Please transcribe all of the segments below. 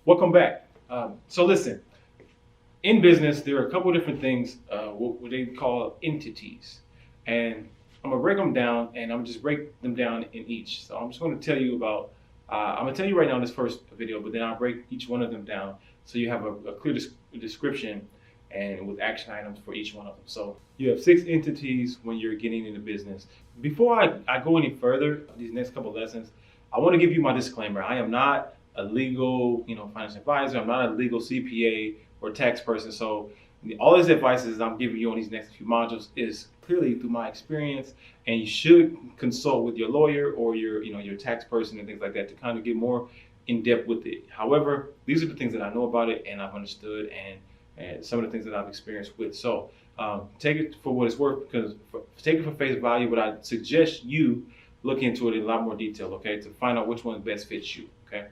Welcome back. So listen, in business, there are a couple of different things, what they call entities. And I'm gonna break them down and I'm just break them down in each. So I'm just gonna tell you about, I'm gonna tell you right now in this first video, but then I'll break each one of them down so you have a clear description and with action items for each one of them. So you have 6 entities when you're getting into business. Before I go any further, these next couple of lessons, I wanna give you my disclaimer. I am not a legal, financial advisor. I'm not a legal CPA or tax person. So all this advice is I'm giving you on these next few modules is clearly through my experience, and you should consult with your lawyer or your tax person and things like that to kind of get more in depth with it. However, these are the things that I know about it and I've understood and some of the things that I've experienced with. So take it for what it's worth, because take it for face value, but I suggest you look into it in a lot more detail, okay, to find out which one best fits you, okay?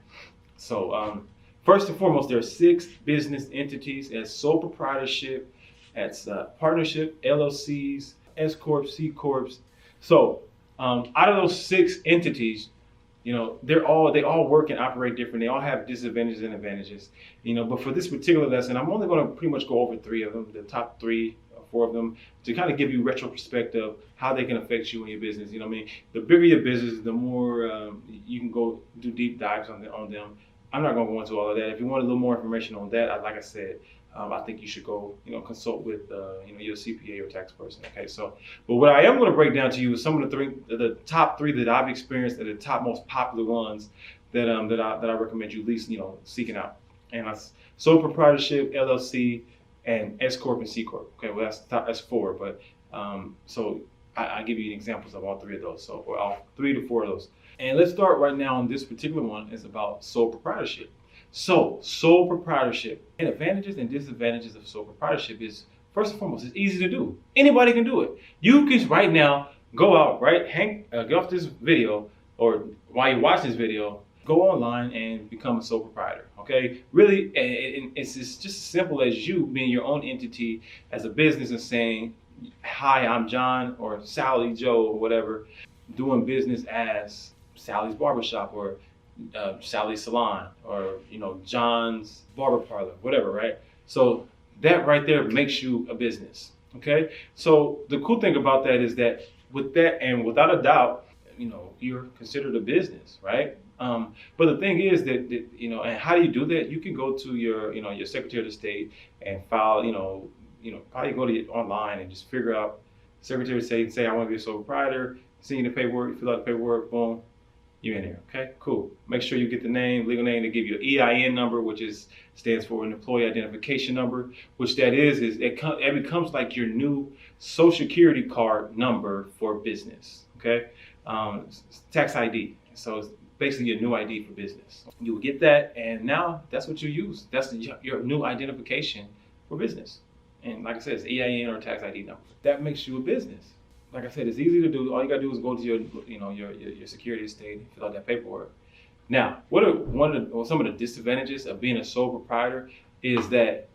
So first and foremost, there are 6 business entities as sole proprietorship, as partnership, LLCs, S Corps, C Corps. So out of those 6 entities, they all work and operate different. They all have disadvantages and advantages, but for this particular lesson, I'm only going to pretty much go over 3 of them, the top 3 or 4 of them, to kind of give you retro perspective, how they can affect you in your business. I mean, the bigger your business, the more you can go do deep dives on them. I'm not going to go into all of that. If you want a little more information on that, like I said, I think you should go, consult with, your CPA or tax person. Okay, so, but what I am going to break down to you is some of the top 3 that I've experienced, that are the top most popular ones that I recommend you at least, seeking out. And that's sole proprietorship, LLC, and S Corp and C Corp. Okay, well that's 4, but so I give you examples of all 3 of those. So, or all 3 to 4 of those. And let's start right now on this particular one. Is about sole proprietorship. So sole proprietorship, and advantages and disadvantages of sole proprietorship is, first and foremost, it's easy to do. Anybody can do it. You can right now go out, right, get off this video, or while you watch this video, go online and become a sole proprietor. Okay, really, it's just as simple as you being your own entity as a business and saying, "Hi, I'm John," or Sally, Joe, or whatever, doing business as Sally's Barbershop, or Sally's Salon, or John's Barber Parlor, whatever, right? So that right there makes you a business. Okay, so the cool thing about that is that with that, and without a doubt, you're considered a business, right? But the thing is that and how do you do that? You can go to your Secretary of State and file, probably go to online and just figure out, Secretary of State, say I want to be a sole proprietor, send you the paperwork, fill out the paperwork, boom, you're in there. Okay, cool. Make sure you get the name, legal name. They give you an EIN number, which stands for an employee identification number, which that is it becomes like your new social security card number for business. Okay, tax ID. So it's basically your new ID for business. You will get that, and now that's what you use. That's your new identification for business. And like I said, it's EIN or tax ID number. That makes you a business. Like I said, it's easy to do. All you gotta do is go to your Secretary of State and fill out that paperwork. Now, some of the disadvantages of being a sole proprietor is that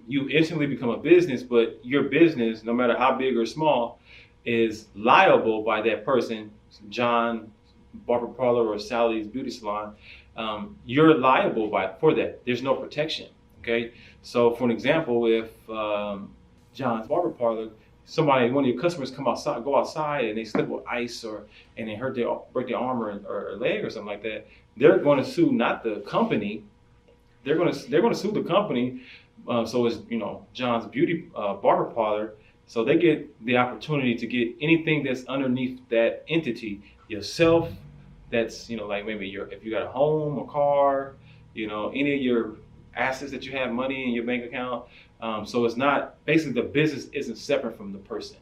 you instantly become a business, but your business, no matter how big or small, is liable by that person, John Barber Parlor or Sally's Beauty Salon. You're liable for that. There's no protection. Okay, so for an example, if John's Barber Parlor, one of your customers go outside and they slip with ice and they break their arm or leg or something like that, they're going to sue not the company. They're going to sue the company. So it's John's Beauty Barber Parlor. So they get the opportunity to get anything that's underneath that entity, yourself. That's like maybe if you got a home or car, any of your assets that you have, money in your bank account. So it's not, basically the business isn't separate from the person,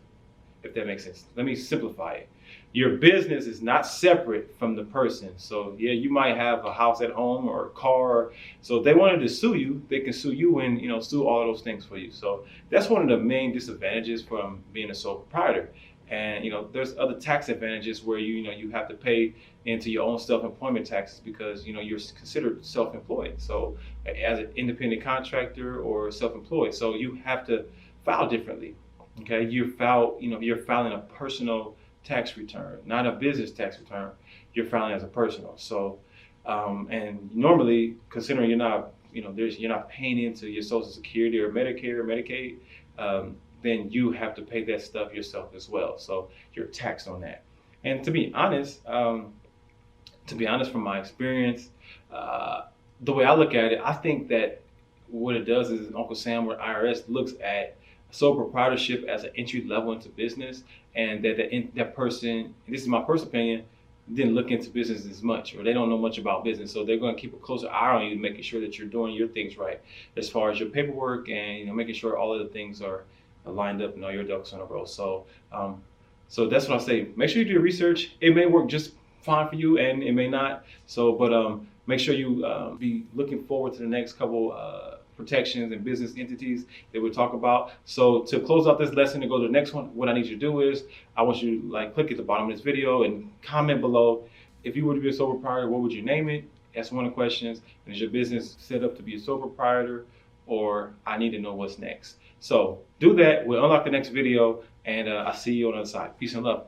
if that makes sense. Let me simplify it. Your business is not separate from the person. So yeah, you might have a house at home or a car. So if they wanted to sue you, they can sue you and sue all of those things for you. So that's one of the main disadvantages from being a sole proprietor. And there's other tax advantages where you have to pay into your own self-employment taxes because you're considered self-employed. So as an independent contractor or self-employed, so you have to file differently. Okay, you're filing a personal tax return, not a business tax return. You're filing as a personal. So And normally, considering you're not, you're not paying into your Social Security or Medicare or Medicaid, then you have to pay that stuff yourself as well. So you're taxed on that. And to be honest, from my experience, the way I look at it, I think that what it does is Uncle Sam or IRS looks at sole proprietorship as an entry level into business, and that person, this is my personal opinion, didn't look into business as much, or they don't know much about business, so they're going to keep a closer eye on you, making sure that you're doing your things right as far as your paperwork, and making sure all of the things are lined up and all your ducks in a row. So so that's what I say. Make sure you do your research. It may work just fine for you, and it may not. So, but make sure you be looking forward to the next couple protections and business entities that we'll talk about. So to close out this lesson and go to the next one, what I need you to do is I want you to click at the bottom of this video and comment below. If you were to be a sole proprietor, what would you name it? That's one of the questions. And is your business set up to be a sole proprietor, or I need to know what's next? So do that. We'll unlock the next video, and I'll see you on the other side. Peace and love.